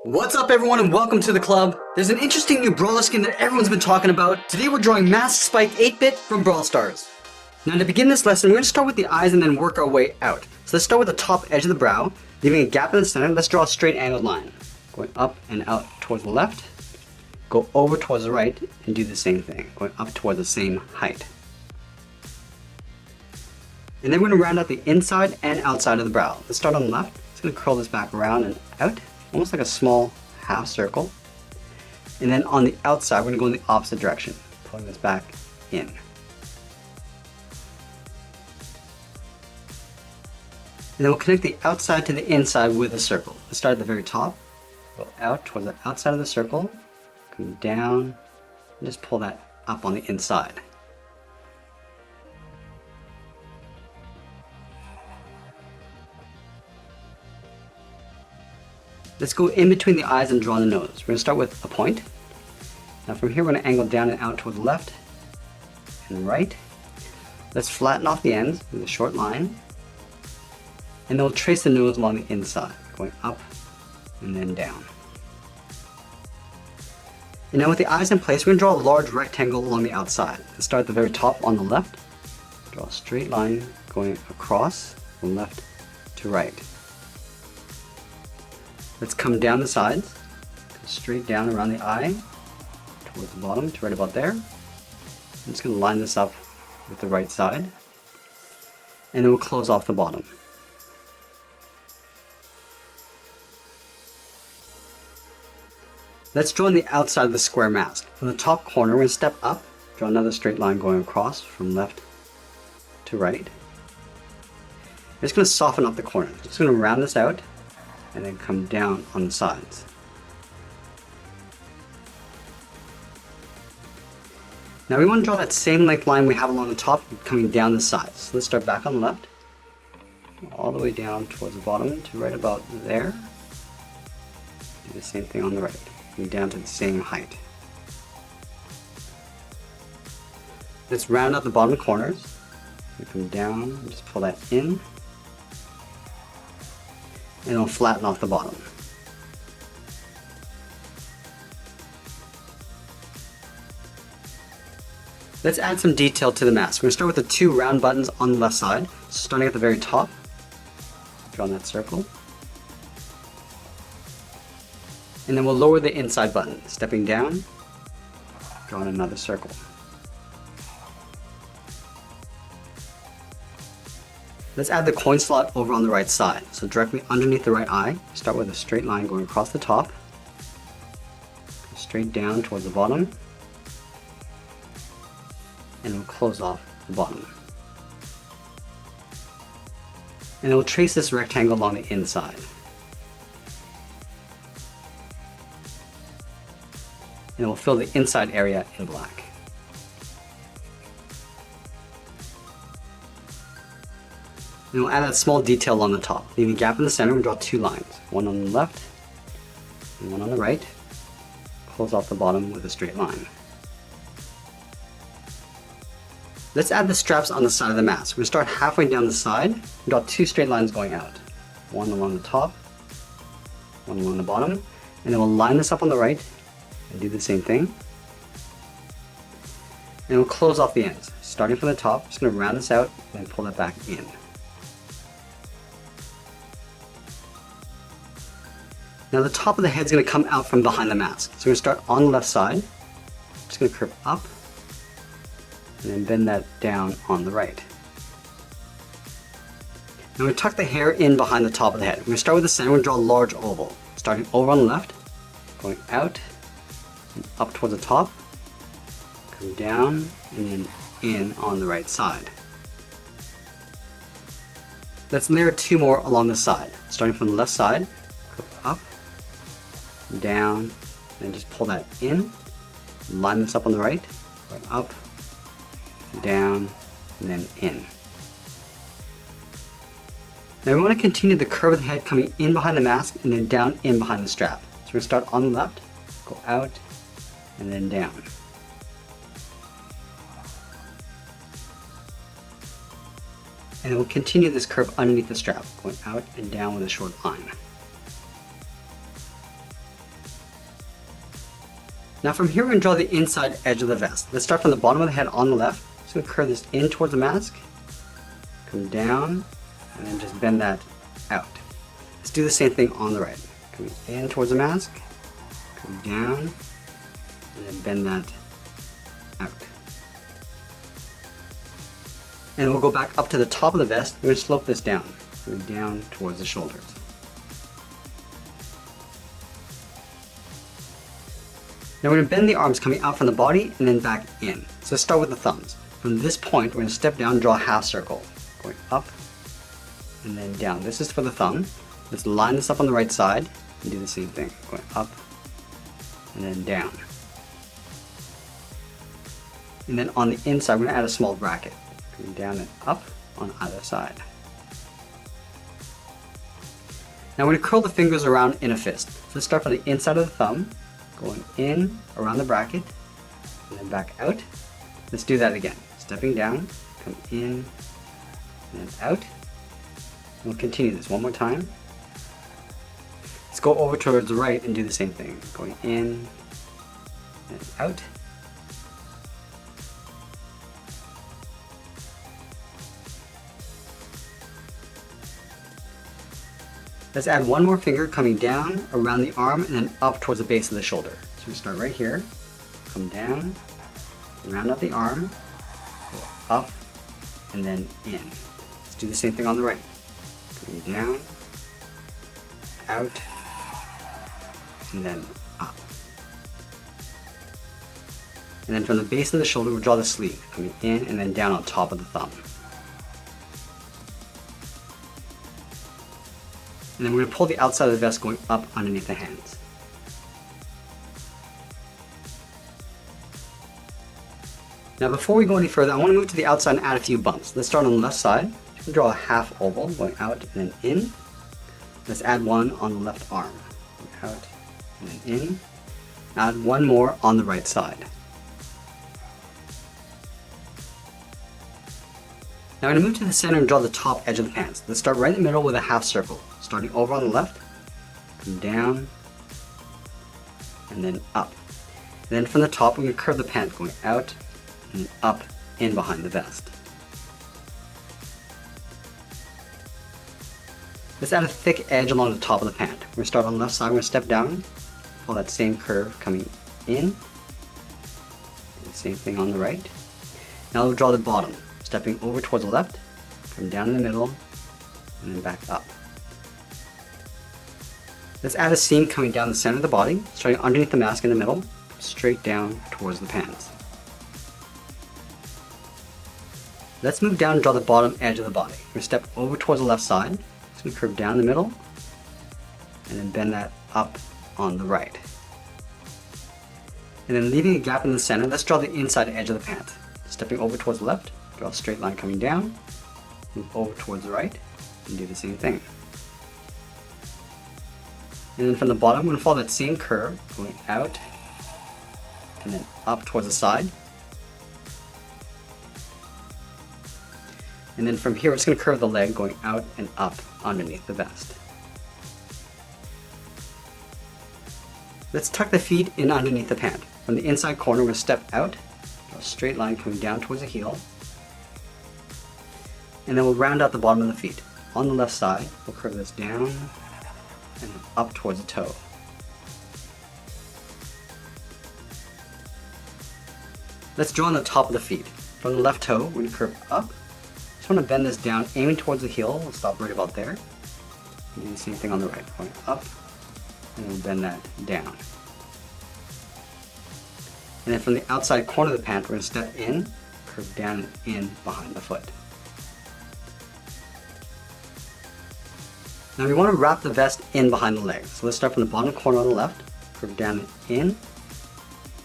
What's up everyone and welcome to the club. There's an interesting new Brawler skin that everyone's been talking about. Today we're drawing Mask Spike 8-bit from Brawl Stars. Now to begin this lesson, we're going to start with the eyes and then work our way out. So let's start with the top edge of the brow, leaving a gap in the center. Let's draw a straight angled line. Going up and out towards the left, go over towards the right, and do the same thing, going up towards the same height. And then we're going to round out the inside and outside of the brow. Let's start on the left. It's going to curl this back around and out, almost like a small half circle. And then on the outside, we're going to go in the opposite direction, pulling this back in. And then we'll connect the outside to the inside with a circle. Let's start at the very top, go out towards the outside of the circle, come down, and just pull that up on the inside. Let's go in between the eyes and draw the nose. We're going to start with a point. Now from here we're going to angle down and out toward the left and right. Let's flatten off the ends with a short line. And then we'll trace the nose along the inside, going up and then down. And now with the eyes in place, we're going to draw a large rectangle along the outside. Let's start at the very top on the left. Draw a straight line going across from left to right. Let's come down the sides, go straight down around the eye, towards the bottom to right about there. I'm just going to line this up with the right side, and then we'll close off the bottom. Let's draw on the outside of the square mask. From the top corner, we're going to step up, draw another straight line going across from left to right. I'm just going to soften up the corner. Just going to round this out, and then come down on the sides. Now we want to draw that same length line we have along the top coming down the sides. So let's start back on the left, all the way down towards the bottom to right about there. Do the same thing on the right, coming down to the same height. Let's round out the bottom corners. We come down and just pull that in, and it'll flatten off the bottom. Let's add some detail to the mask. We're going to start with the two round buttons on the left side. So starting at the very top, draw that circle. And then we'll lower the inside button, stepping down, drawing another circle. Let's add the coin slot over on the right side. So directly underneath the right eye, start with a straight line going across the top, go straight down towards the bottom, and we'll close off the bottom. And we'll trace this rectangle along the inside. And we'll fill the inside area in black. And we'll add that small detail on the top. Leaving a gap in the center, we'll draw two lines. One on the left and one on the right. Close off the bottom with a straight line. Let's add the straps on the side of the mask. We're going to start halfway down the side and draw two straight lines going out. One along the top, one along the bottom. And then we'll line this up on the right and do the same thing. And we'll close off the ends. Starting from the top, just going to round this out and then pull that back in. Now the top of the head is going to come out from behind the mask. So we're going to start on the left side. Just going to curve up and then bend that down on the right. Now we're going to tuck the hair in behind the top of the head. We're going to start with the center and draw a large oval. Starting over on the left, going out and up towards the top, come down and then in on the right side. Let's layer two more along the side. Starting from the left side, curve up, down, and just pull that in, line this up on the right, going up, down, and then in. Now we want to continue the curve of the head coming in behind the mask and then down in behind the strap. So we're going to start on the left, go out, and then down. And we'll continue this curve underneath the strap, going out and down with a short line. Now from here we're going to draw the inside edge of the vest. Let's start from the bottom of the head on the left. Just going to curve this in towards the mask, come down, and then just bend that out. Let's do the same thing on the right. Coming in towards the mask, come down, and then bend that out. And we'll go back up to the top of the vest. We're going to slope this down, going down towards the shoulders. Now we're going to bend the arms coming out from the body and then back in. So let's start with the thumbs. From this point, we're going to step down and draw a half circle, going up and then down. This is for the thumb. Let's line this up on the right side and do the same thing, going up and then down. And then on the inside, we're going to add a small bracket, going down and up on either side. Now we're going to curl the fingers around in a fist. So let's start from the inside of the thumb, going in around the bracket and then back out. Let's do that again. Stepping down, come in and then out. We'll continue this one more time. Let's go over towards the right and do the same thing. Going in and out. Let's add one more finger coming down around the arm and then up towards the base of the shoulder. So we start right here, come down, round up the arm, go up, and then in. Let's do the same thing on the right. Coming down, out, and then up. And then from the base of the shoulder, we'll draw the sleeve, coming in and then down on top of the thumb. And then we're going to pull the outside of the vest going up underneath the hands. Now before we go any further, I want to move to the outside and add a few bumps. Let's start on the left side. We'll draw a half oval going out and then in. Let's add one on the left arm. Going out and then in. Add one more on the right side. Now I'm going to move to the center and draw the top edge of the pants. Let's start right in the middle with a half circle. Starting over on the left, come down, and then up. And then from the top, we're going to curve the pant going out and up in behind the vest. Let's add a thick edge along the top of the pant. We're going to start on the left side, we're going to step down, pull that same curve coming in, and the same thing on the right. Now we'll draw the bottom, stepping over towards the left, come down in the middle, and then back up. Let's add a seam coming down the center of the body, starting underneath the mask in the middle, straight down towards the pants. Let's move down and draw the bottom edge of the body. We're going to step over towards the left side, so we curve down the middle, and then bend that up on the right. And then leaving a gap in the center, let's draw the inside edge of the pant. Stepping over towards the left, draw a straight line coming down, move over towards the right, and do the same thing. And then from the bottom, I'm going to follow that same curve, going out, and then up towards the side. And then from here, we're just going to curve the leg, going out and up underneath the vest. Let's tuck the feet in underneath the pant. From the inside corner, we're going to step out, draw a straight line coming down towards the heel. And then we'll round out the bottom of the feet. On the left side, we'll curve this down and up towards the toe. Let's draw on the top of the feet. From the left toe, we're going to curve up. Just want to bend this down, aiming towards the heel. We'll stop right about there. And do the same thing on the right, going up, and we'll bend that down. And then from the outside corner of the pant, we're going to step in, curve down and in behind the foot. Now we want to wrap the vest in behind the leg. So let's start from the bottom corner on the left, curve down and in,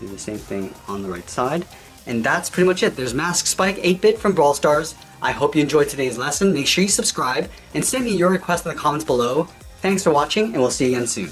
do the same thing on the right side. And that's pretty much it. There's Mask Spike 8-bit from Brawl Stars. I hope you enjoyed today's lesson. Make sure you subscribe and send me your requests in the comments below. Thanks for watching, and we'll see you again soon.